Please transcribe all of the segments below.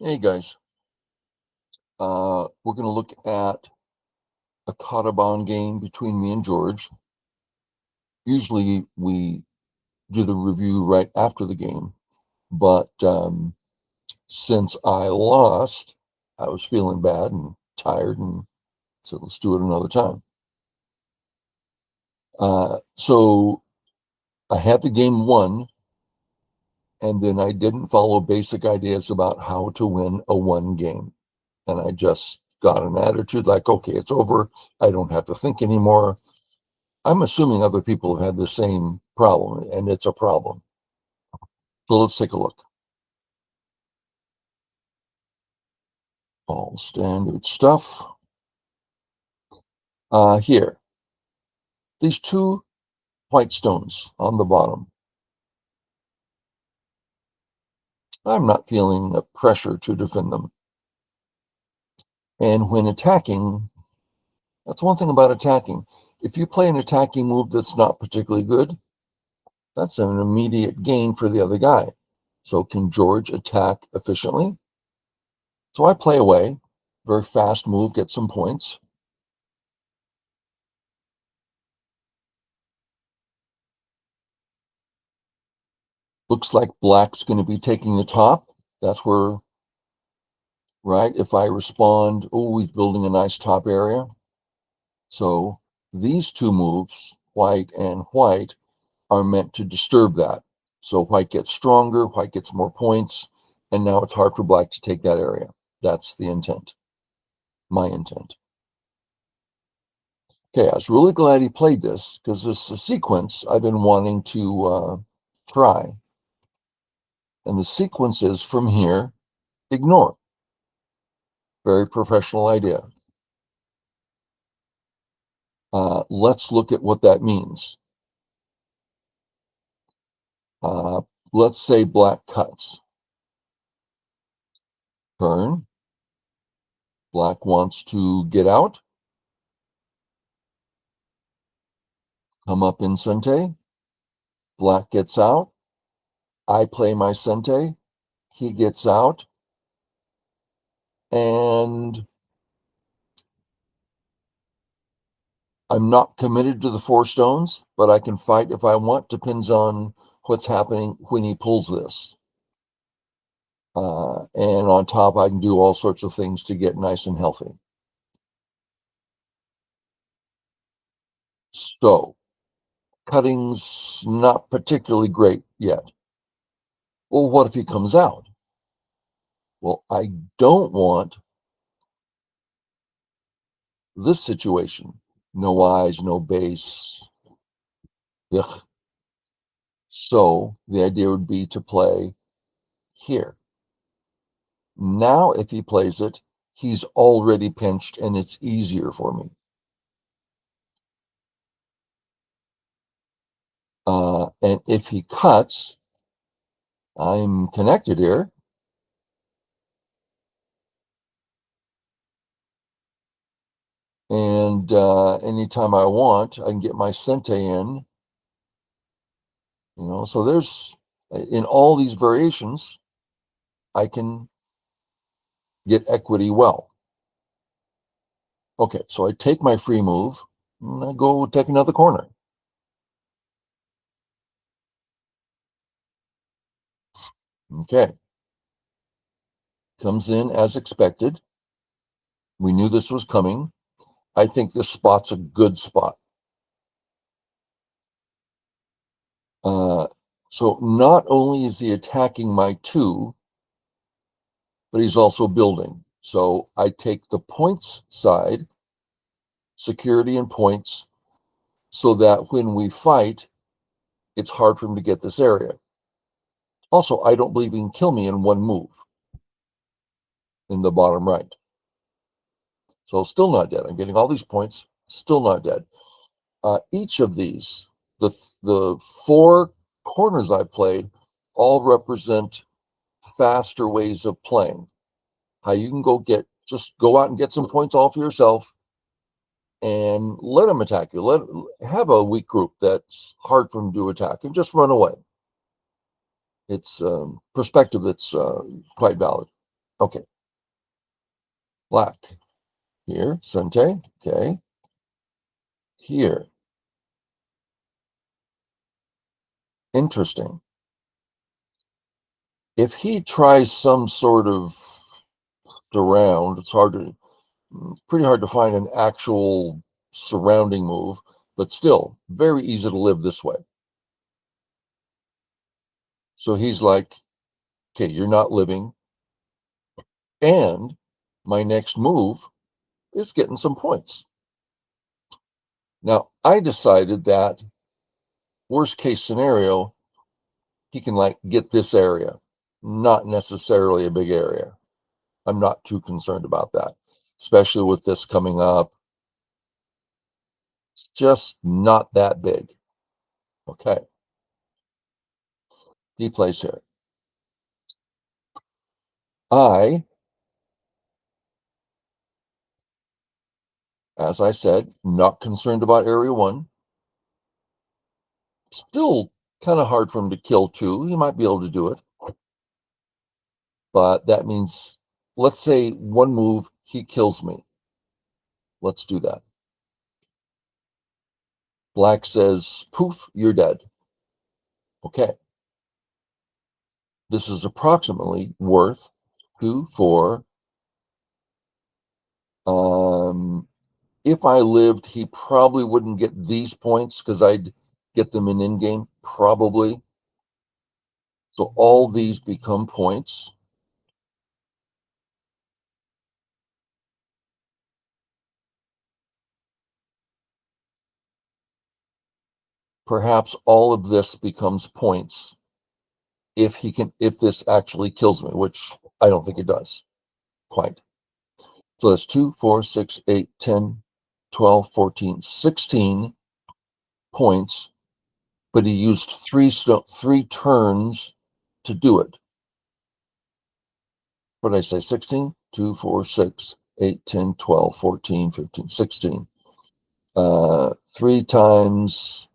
Hey guys, we're going to look at a Kadoban game between me and George. Usually we do the review right after the game, but since I lost, I was feeling bad and tired, and so let's do it another time. So I had the game won, and then I didn't follow basic ideas about how to win a one game. And I just got an attitude like, okay, it's over. I don't have to think anymore. I'm assuming other people have had the same problem, and it's a problem. So let's take a look. All standard stuff. Here, these two white stones on the bottom. I'm not feeling a pressure to defend them. And when attacking, that's one thing about attacking. If you play an attacking move that's not particularly good, that's an immediate gain for the other guy. So can George attack efficiently? So I play away. Very fast move, get some points. Looks like black's going to be taking the top. That's where, right, if I respond, oh, he's building a nice top area. So these two moves, white and white, are meant to disturb that. So white gets stronger, white gets more points, and now it's hard for black to take that area. That's the intent, my intent. Okay, I was really glad he played this because this is a sequence I've been wanting to try. And the sequence is from here, ignore. Very professional idea. Let's look at what that means. Let's say black cuts. Turn. Black wants to get out. Come up in sente. Black gets out. I play my sente. He gets out. And I'm not committed to the four stones, but I can fight if I want. Depends on what's happening when he pulls this. And on top, I can do all sorts of things to get nice and healthy. So, cutting's not particularly great yet. Well, what if he comes out? Well, I don't want this situation. No eyes, no base. Ugh. So the idea would be to play here. Now, if he plays it, he's already pinched and it's easier for me. And if he cuts, I'm connected here. And anytime I want, I can get my sente in. So there's, in all these variations, I can get equity well. Okay, so I take my free move, and I go take another corner. Okay. Comes in as expected. We knew this was coming. I think this spot's a good spot. So not only is he attacking my two, but he's also building. So I take the points side, security and points, so that when we fight, it's hard for him to get this area. Also, I don't believe he can kill me in one move in the bottom right. So still not dead. I'm getting all these points, still not dead. Each of these, the four corners I've played, all represent faster ways of playing. How you can just go out and get some points all for yourself and let them attack you. Have a weak group that's hard for them to attack and just run away. It's perspective that's quite valid. Okay. Black. Here, Sente. Okay. Here. Interesting. If he tries some sort of surround, pretty hard to find an actual surrounding move, but still very easy to live this way. So he's like, okay, you're not living. And my next move is getting some points. Now, I decided that worst case scenario, he can like get this area, not necessarily a big area. I'm not too concerned about that, especially with this coming up. It's just not that big. Okay. He plays here. I, as I said, not concerned about area 1. Still kind of hard for him to kill 2. He might be able to do it. But that means, let's say one move, he kills me. Let's do that. Black says, poof, you're dead. Okay. This is approximately worth 2, 4. If I lived, he probably wouldn't get these points because I'd get them in game, probably. So all these become points. Perhaps all of this becomes points if this actually kills me, which I don't think it does quite. So that's 2, 4, 6, 8, 10, 12, 14, 16 points, but he used three turns to do it. What did I say? 16? 2, 4, 6, 8, 10, 12, 14, 15, 16. 3 times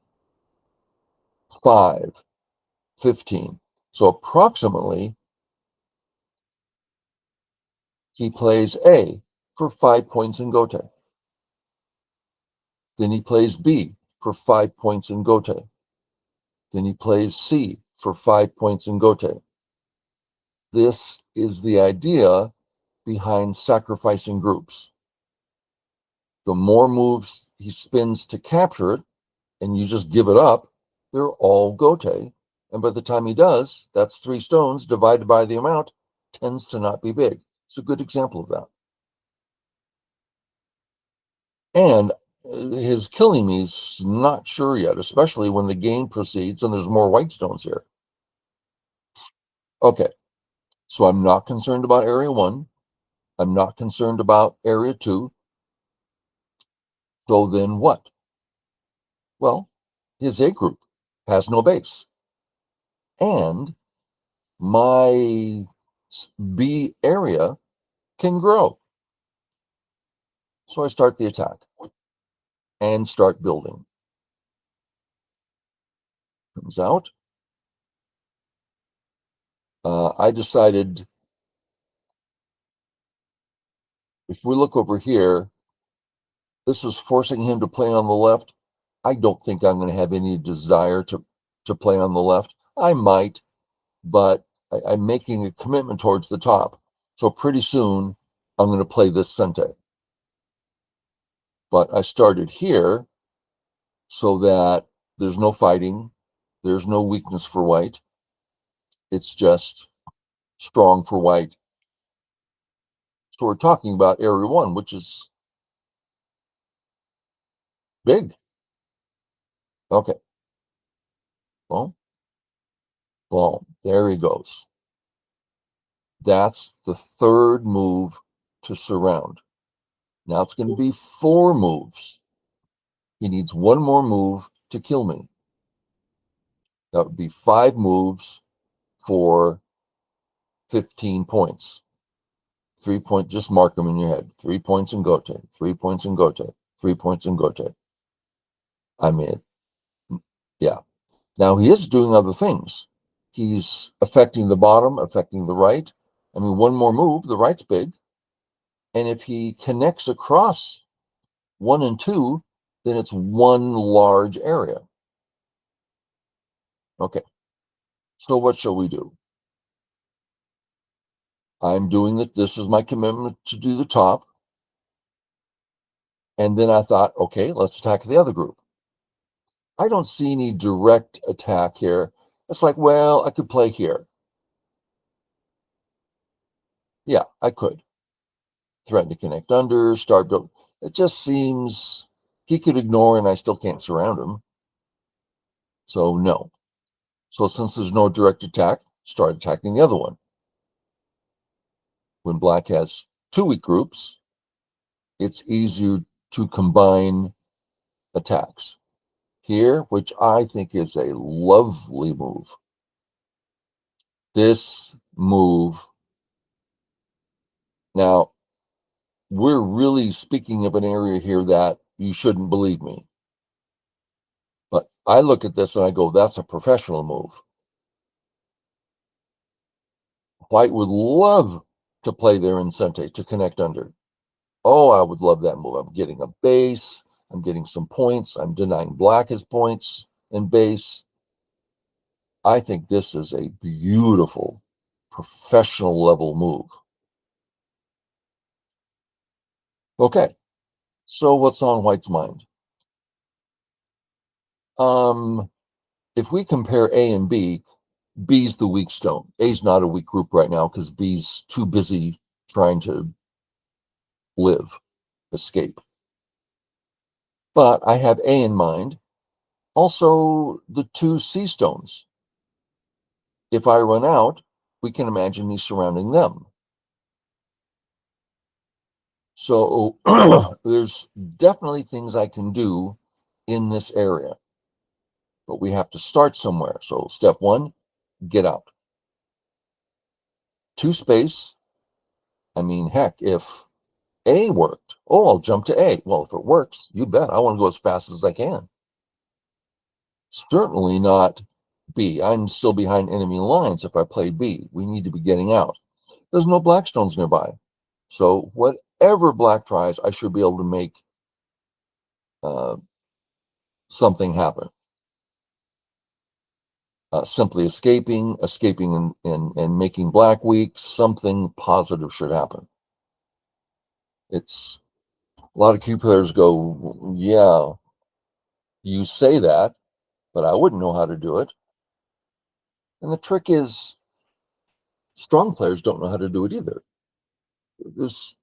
5, 15. So approximately, he plays A for 5 points in Gote. Then he plays B for 5 points in Gote. Then he plays C for 5 points in Gote. This is the idea behind sacrificing groups. The more moves he spins to capture it, and you just give it up, they're all Gote. And by the time he does, that's 3 stones divided by the amount, tends to not be big. It's a good example of that. And his killing me is not sure yet, especially when the game proceeds and there's more white stones here. Okay, so I'm not concerned about area 1. I'm not concerned about area 2. So then what? Well, his A group has no base. And my B area can grow. So I start the attack and start building. Comes out. I decided, if we look over here, this is forcing him to play on the left. I don't think I'm going to have any desire to play on the left. I might, but I'm making a commitment towards the top. So pretty soon, I'm going to play this Sente. But I started here so that there's no fighting. There's no weakness for white. It's just strong for white. So we're talking about area 1, which is big. Okay. Boom. Boom. There he goes. That's the 3rd move to surround. Now it's going to be 4 moves. He needs 1 more move to kill me. That would be 5 moves for 15 points. 3 points, just mark them in your head. 3 points in Gote, 3 points in Gote, 3 points in Gote. I mean, yeah. Now he is doing other things. He's affecting the bottom, affecting the right. I mean, one more move, the right's big. And if he connects across 1 and 2, then it's one large area. Okay, so what shall we do? I'm doing it. This is my commitment to do the top. And then I thought, okay, let's attack the other group. I don't see any direct attack here. It's like, well, I could play here. Yeah, I could. Threaten to connect under, start build. It just seems he could ignore and I still can't surround him. So no. So since there's no direct attack, start attacking the other one. When black has 2 weak groups, it's easier to combine attacks. Here, which I think is a lovely move. This move, now, we're really speaking of an area here that you shouldn't believe me. But I look at this and I go, that's a professional move. White would love to play their Incente to connect under. Oh, I would love that move. I'm getting a base. I'm getting some points. I'm denying black his points and base. I think this is a beautiful professional level move. Okay, so what's on White's mind? If we compare A and B, B's the weak stone. A's not a weak group right now because B's too busy trying to live, escape. But I have A in mind. Also, the 2 C stones. If I run out, we can imagine me surrounding them. So there's definitely things I can do in this area, but we have to start somewhere. So step 1, get out. 2 space. I mean, heck, if A worked, oh, I'll jump to A. Well, if it works, you bet. I want to go as fast as I can. Certainly not B. I'm still behind enemy lines if I play B. We need to be getting out. There's no black stones nearby. So whatever black tries, I should be able to make something happen. Simply escaping and making black weak, something positive should happen. It's a lot of Q players go, yeah, you say that, but I wouldn't know how to do it. And the trick is strong players don't know how to do it either. There's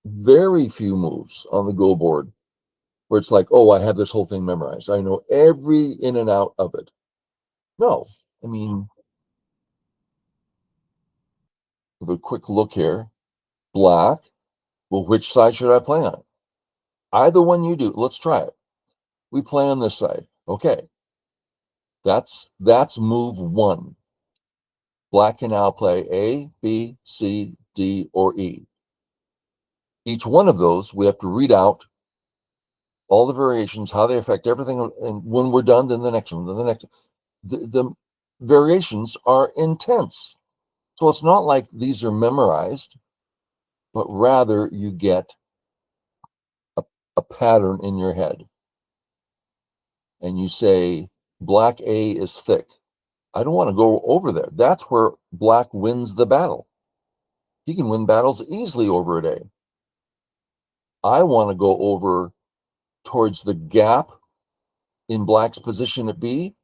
very few moves on the Go board where it's like, oh, I have this whole thing memorized. I know every in and out of it. No, I mean, with a quick look here, black. Well, which side should I play on? Either one you do. Let's try it. We play on this side. Okay. That's move 1. Black can now play A, B, C, D, or E. Each one of those, we have to read out all the variations, how they affect everything. And when we're done, then the next one, then the next. The variations are intense. So it's not like these are memorized, but rather you get a pattern in your head. And you say, black A is thick. I don't want to go over there. That's where black wins the battle. He can win battles easily over at A. I want to go over towards the gap in black's position at B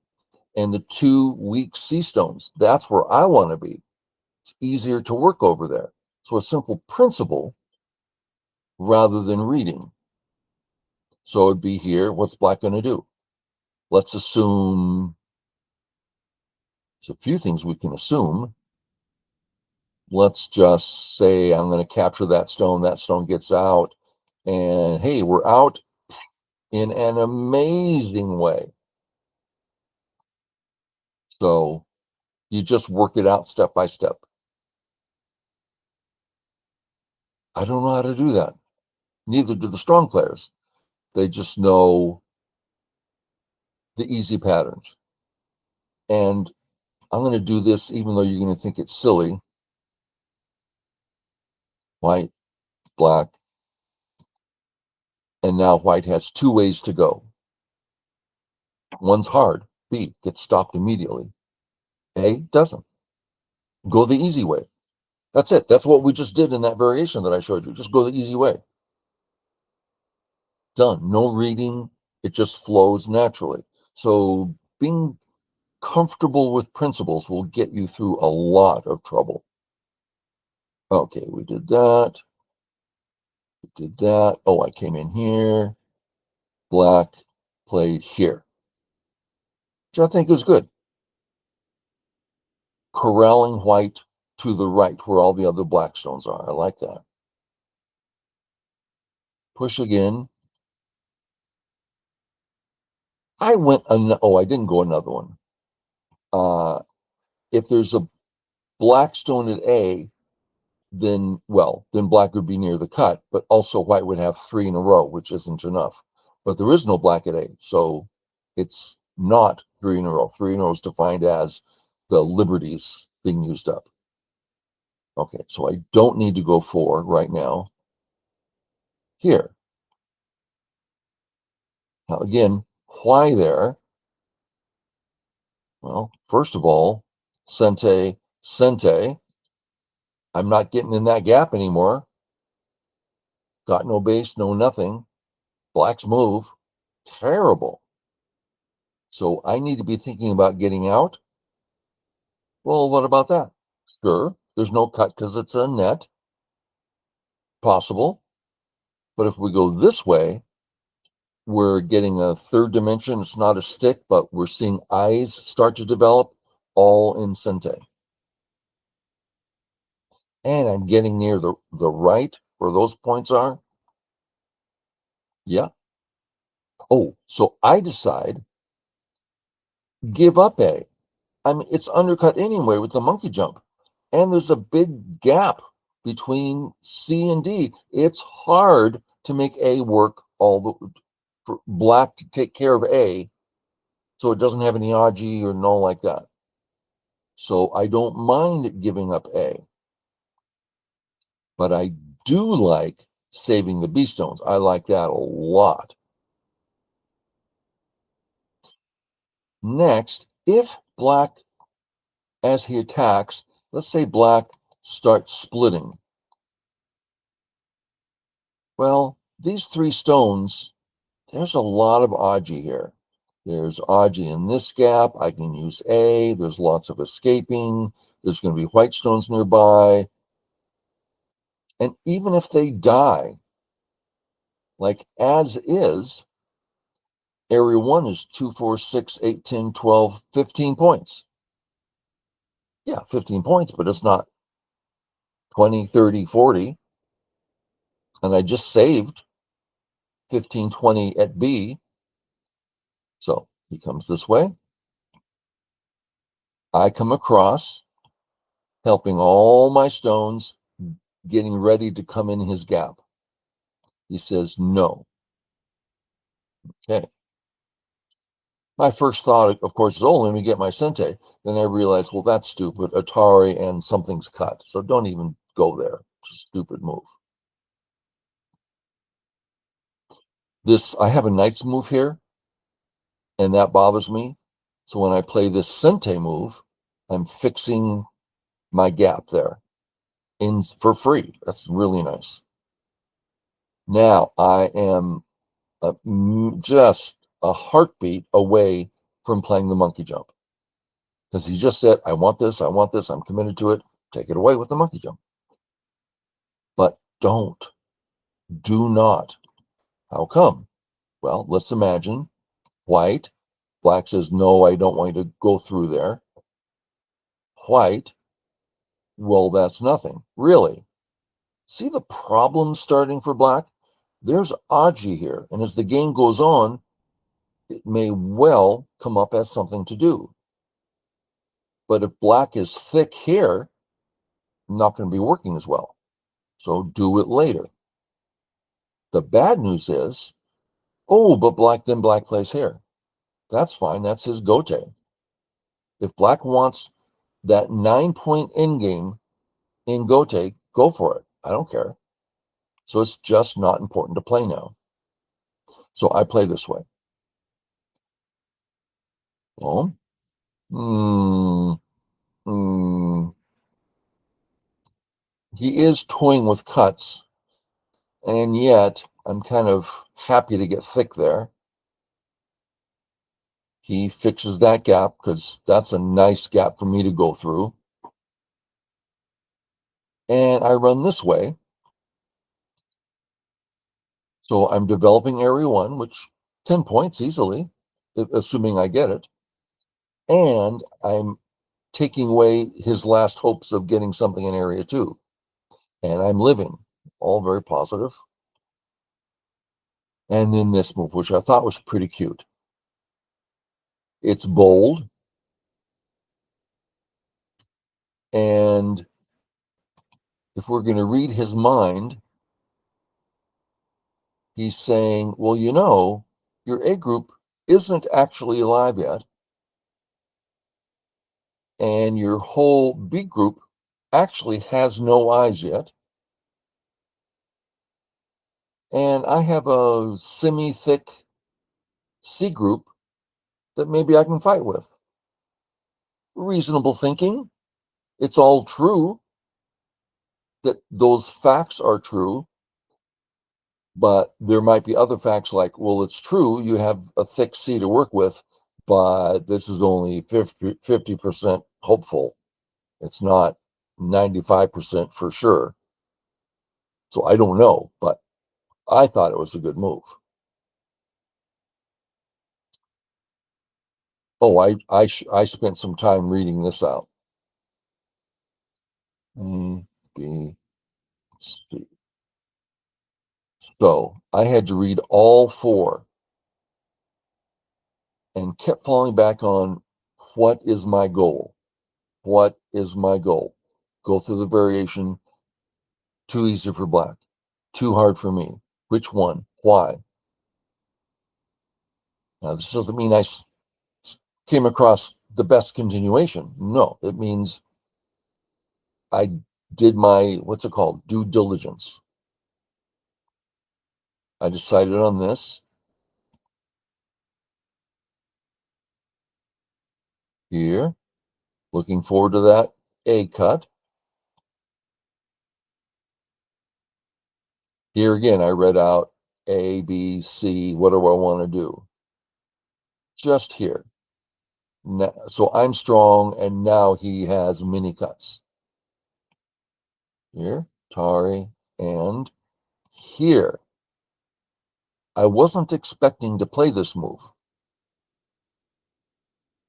and the 2 weak C stones. That's where I want to be. It's easier to work over there. So a simple principle rather than reading. So it'd be here. What's black going to do? Let's assume there's a few things we can assume. Let's just say I'm going to capture that stone gets out, and hey, we're out in an amazing way. So you just work it out step by step. I don't know how to do that. Neither do the strong players. They just know the easy patterns. And I'm going to do this even though you're going to think it's silly. white, black, and now white has two ways to go. One's hard, B gets stopped immediately. A doesn't. Go the easy way. That's it. That's what we just did in that variation that I showed you. Just go the easy way. Done. No reading. It just flows naturally. So being comfortable with principles will get you through a lot of trouble. Okay, we did that. We did that. Oh, I came in here. Black played here, which I think is good. Corralling white to the right where all the other black stones are. I like that. Push again. I didn't go another one. If there's a black stone at A, then black would be near the cut, but also white would have three in a row, which isn't enough. But there is no black at A, so it's not three in a row. Three in a row is defined as the liberties being used up. Okay, so I don't need to go 4 right now. Here. Now again, why there? Well, first of all, Sente, Sente. I'm not getting in that gap anymore. Got no base, no nothing. Black's move. Terrible. So I need to be thinking about getting out. Well, what about that? Sure, there's no cut because it's a net. Possible. But if we go this way, we're getting a third dimension. It's not a stick, but we're seeing eyes start to develop all in Sente. And I'm getting near the right where those points are. Yeah. Oh, so I decide, give up A. I mean, it's undercut anyway with the monkey jump. And there's a big gap between C and D. It's hard to make A work for black to take care of A, so it doesn't have any Aji or null like that. So I don't mind giving up A. But I do like saving the B stones. I like that a lot. Next, if black, as he attacks, let's say black starts splitting. Well, these 3 stones, there's a lot of Aji here. There's Aji in this gap. I can use A. There's lots of escaping. There's going to be white stones nearby. And even if they die, like as is, area 1 is 2, 4, 6, 8, 10, 12, 15 points. Yeah, 15 points, but it's not 20, 30, 40. And I just saved 15, 20 at B. So he comes this way. I come across, helping all my stones, getting ready to come in his gap. He says no. Okay. My first thought, of course, is, oh, let me get my Sente. Then I realized, well, that's stupid. Atari and something's cut. So don't even go there. It's a stupid move. I have a knight's move here, and that bothers me. So when I play this Sente move, I'm fixing my gap there for free. That's really nice. Now I am just a heartbeat away from playing the monkey jump. Because he just said, I want this, I'm committed to it, take it away with the monkey jump. But do not. How come? Well, let's imagine white. Black says, no, I don't want you to go through there. White, well, that's nothing. Really? See the problem starting for black? There's Aji here, and as the game goes on, it may well come up as something to do. But if black is thick here, not going to be working as well. So do it later. The bad news is, oh, but black plays here. That's fine. That's his gote. If black wants that 9-point endgame in gote, go for it. I don't care. So it's just not important to play now. So I play this way. Well, he is toying with cuts, and yet I'm kind of happy to get thick there. He fixes that gap because that's a nice gap for me to go through. And I run this way. So I'm developing area 1, which 10 points easily, assuming I get it. And I'm taking away his last hopes of getting something in area 2. And I'm living. All very positive. And then this move, which I thought was pretty cute. It's bold. And if we're going to read his mind, he's saying, well, you know, your A group isn't actually alive yet. And your whole B group actually has no eyes yet. And I have a semi-thick C group that maybe I can fight with. Reasonable thinking. It's all true that those facts are true, but there might be other facts like, well, it's true, you have a thick C to work with, but this is only 50% hopeful. It's not 95% for sure. So I don't know, but I thought it was a good move. Oh, I spent some time reading this out. A, B, C. So I had to read all 4 and kept falling back on what is my goal? What is my goal? Go through the variation. Too easy for black. Too hard for me. Which one? Why? Now, this doesn't mean I came across the best continuation. No, it means I did my, what's it called? Due diligence. I decided on this. Here. Looking forward to that A cut. Here again, I read out A, B, C. What do I want to do? Just here. Now, so I'm strong, and now he has mini cuts. Here, Tari, and here. I wasn't expecting to play this move.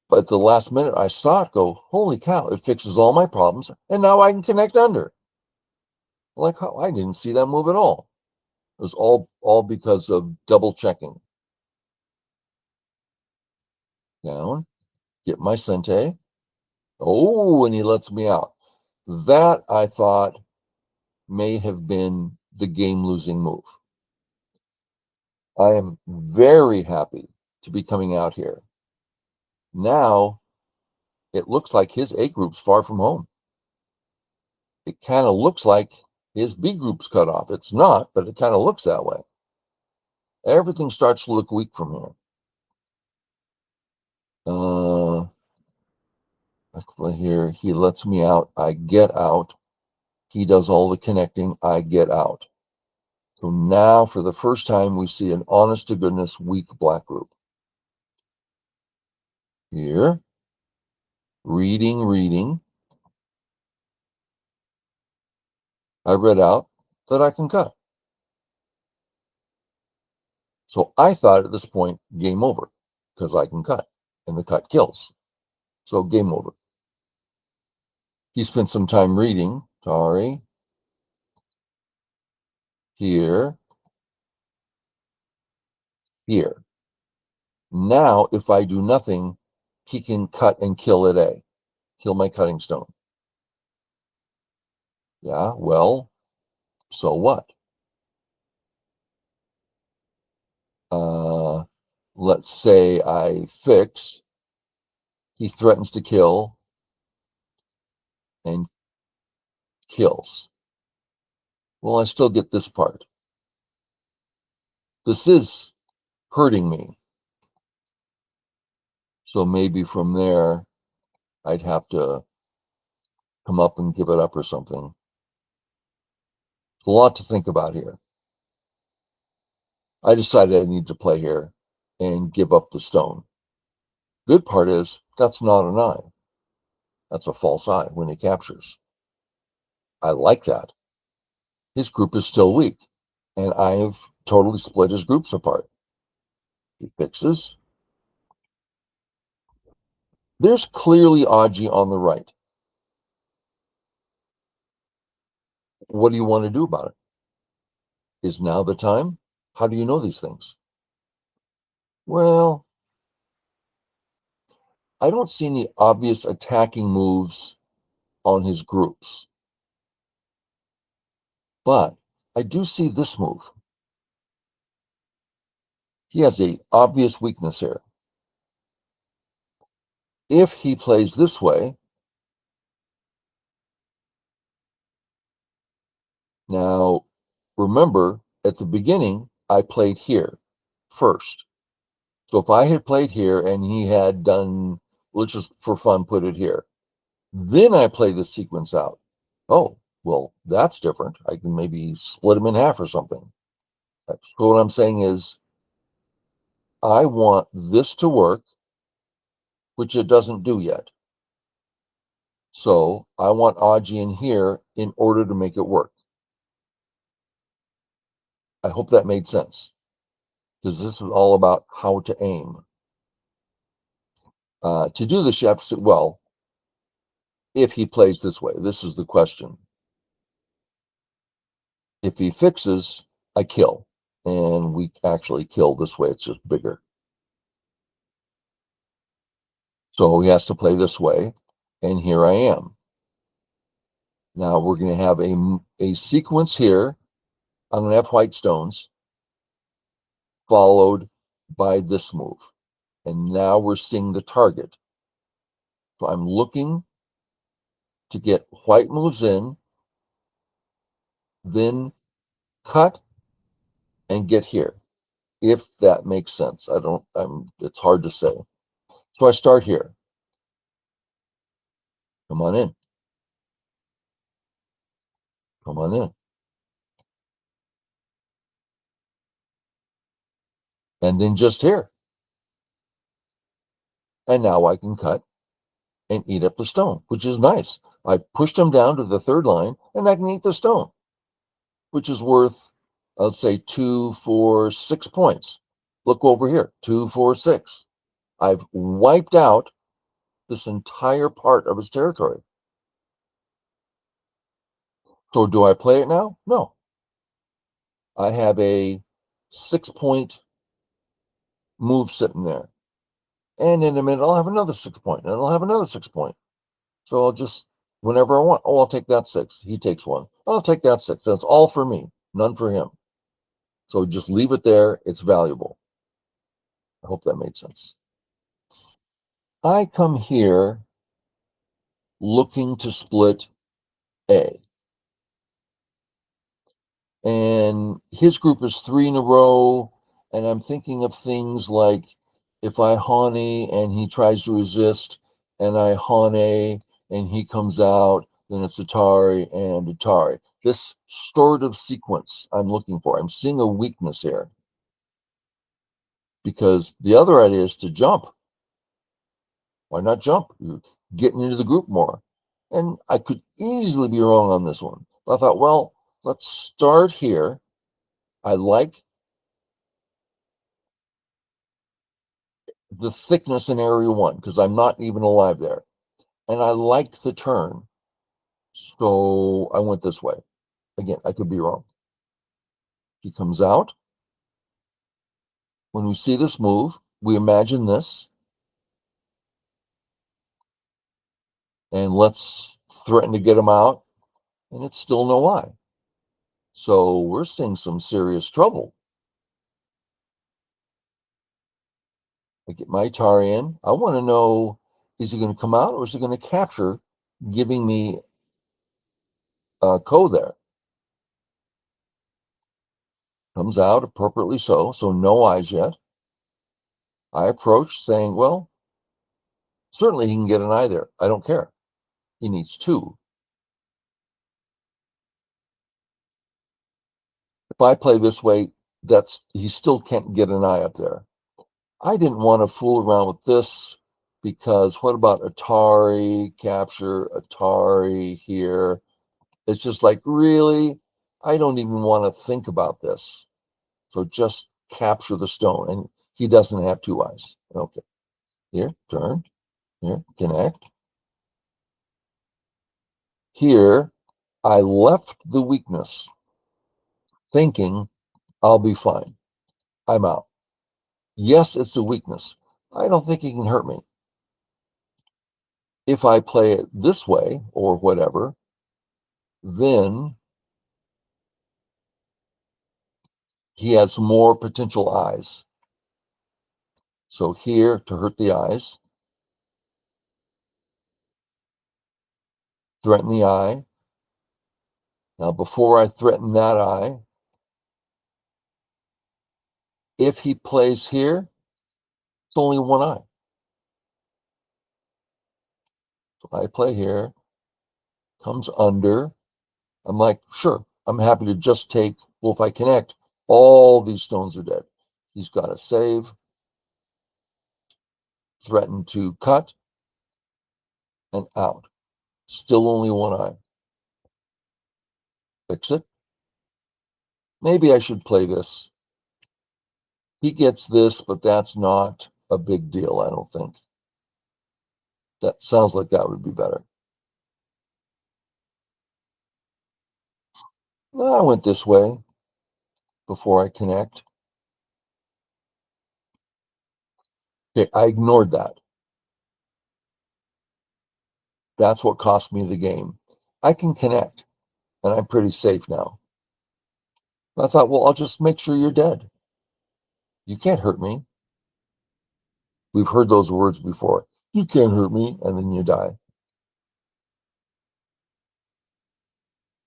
But at the last minute, I saw it go, holy cow, it fixes all my problems, and now I can connect under. Like, how I didn't see that move at all. It was all because of double checking. Down, get my Sente. Oh, and he lets me out. That, I thought, may have been the game-losing move. I am very happy to be coming out here. Now, it looks like his A group's far from home. It kind of looks like his B group's cut off. It's not, but it kind of looks that way. Everything starts to look weak from here. Here, he lets me out. I get out. He does all the connecting. I get out. So now, for the first time, we see an honest-to-goodness weak black group. Here, reading. I read out that I can cut. So I thought at this point, game over, because I can cut, and the cut kills. So game over. He spent some time reading. Tari. Here. Here. Now, if I do nothing, he can cut and kill at A. Kill my cutting stone. Yeah, well, so what? Let's say I fix. He threatens to kill and kills. Well, I still get this part. This is hurting me. So maybe from there, I'd have to come up and give it up or something. It's a lot to think about here. I decided I need to play here and give up the stone. Good part is that's not an eye. That's a false eye when he captures. I like that. His group is still weak, and I have totally split his groups apart. He fixes. There's clearly Aji on the right. What do you want to do about it? Is now the time? How do you know these things? Well, I don't see any obvious attacking moves on his groups. But I do see this move. He has an obvious weakness here. If he plays this way, now remember at the beginning, I played here first. So if I had played here and he had done, let's just for fun put it here, then I play the sequence out. Oh, well, that's different. I can maybe split them in half or something. So what I'm saying is I want this to work, which it doesn't do yet. So I want Aji in here in order to make it work. I hope that made sense, because this is all about how to aim. To do the chef's, well, if he plays this way, this is the question. If he fixes, I kill. And we actually kill this way, it's just bigger. So he has to play this way, and here I am. Now we're going to have a sequence here. I'm going to have white stones, followed by this move. And now we're seeing the target. So I'm looking to get white moves in, then cut and get here, if that makes sense. It's hard to say. So I start here. Come on in. Come on in. And then just here. And now I can cut and eat up the stone, which is nice. I pushed them down to the third line, and I can eat the stone, which is worth, let's say, 2, 4, 6 points. Look over here, 2, 4, 6. I've wiped out this entire part of his territory. So do I play it now? No. I have a 6-point move sitting there. And in a minute, I'll have another 6-point, and I'll have another 6-point. So I'll just, whenever I want, oh, I'll take that 6. He takes 1. I'll take that 6. That's all for me, none for him. So just leave it there. It's valuable. I hope that made sense. I come here looking to split A. And his group is 3 in a row. And I'm thinking of things like if I Hane and he tries to resist, and I Hane and he comes out, then it's Atari and Atari. This sort of sequence I'm looking for. I'm seeing a weakness here. Because the other idea is to jump. Why not jump? You're getting into the group more. And I could easily be wrong on this one. But I thought, well, let's start here. I like the thickness in area 1 because I'm not even alive there. And I liked the turn. So I went this way. Again, I could be wrong. He comes out. When we see this move, we imagine this. And let's threaten to get him out. And it's still no eye. So we're seeing some serious trouble. I get my Atari in. I want to know, is he going to come out or is he going to capture, giving me a Ko there? Comes out appropriately so no eyes yet. I approach saying, well, certainly he can get an eye there. I don't care. He needs two. If I play this way, he still can't get an eye up there. I didn't want to fool around with this because what about Atari, capture Atari here? It's just like, really? I don't even want to think about this. So just capture the stone. And he doesn't have two eyes. Okay. Here, turn. Here, connect. Here, I left the weakness thinking I'll be fine. I'm out. Yes, it's a weakness. I don't think he can hurt me. If I play it this way or whatever, then he has more potential eyes. So here to hurt the eyes, threaten the eye. Now, before I threaten that eye, if he plays here, it's only one eye. So I play here, comes under. I'm like, sure, I'm happy to just take, well, if I connect, all these stones are dead. He's got to save, threaten to cut, and out. Still only one eye. Fix it. Maybe I should play this. He gets this, but that's not a big deal, I don't think. That sounds like that would be better. No, I went this way before I connect. Okay, I ignored that. That's what cost me the game. I can connect, and I'm pretty safe now. I thought, well, I'll just make sure you're dead. You can't hurt me. We've heard those words before. You can't hurt me, and then you die.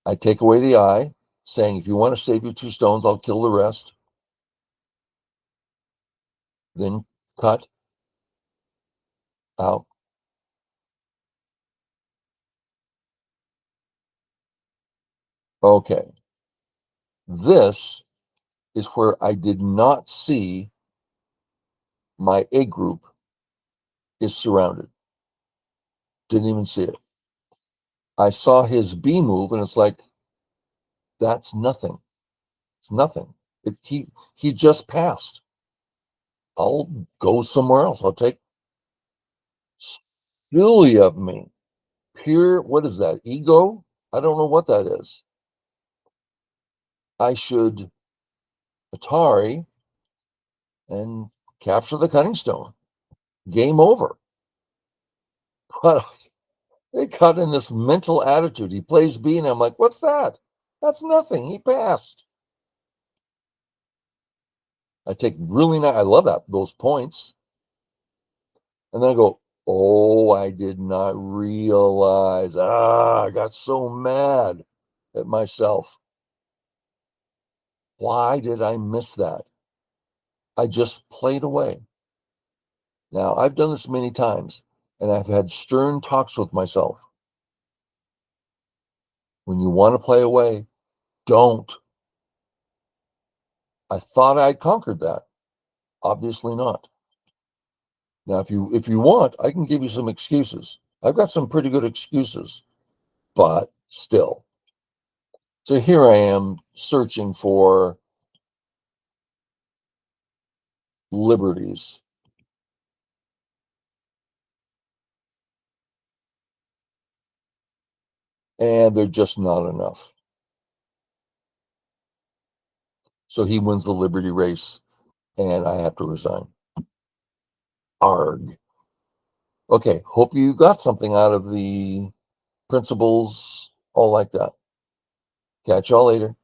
I take away the eye, saying, if you want to save your two stones, I'll kill the rest. Then cut out. Okay. This is where I did not see my A group is surrounded. Didn't even see it. I saw his B move, and it's like, that's nothing. It's nothing. He just passed. I'll go somewhere else. I'll take silly of me. Pure, what is that? Ego? I don't know what that is. I should Atari and capture the cutting stone. Game over. But they got in this mental attitude. He plays B, and I'm like, what's that? That's nothing. He passed. I take really nice. I love those points. And then I go, oh, I did not realize. I got so mad at myself. Why did I miss that? I just played away. Now, I've done this many times, and I've had stern talks with myself. When you want to play away, don't. I thought I'd conquered that. Obviously not. Now, if you want, I can give you some excuses. I've got some pretty good excuses, but still. So here I am searching for liberties. And they're just not enough. So he wins the liberty race, and I have to resign. Arg. Okay, hope you got something out of the principles, all like that. Catch y'all later.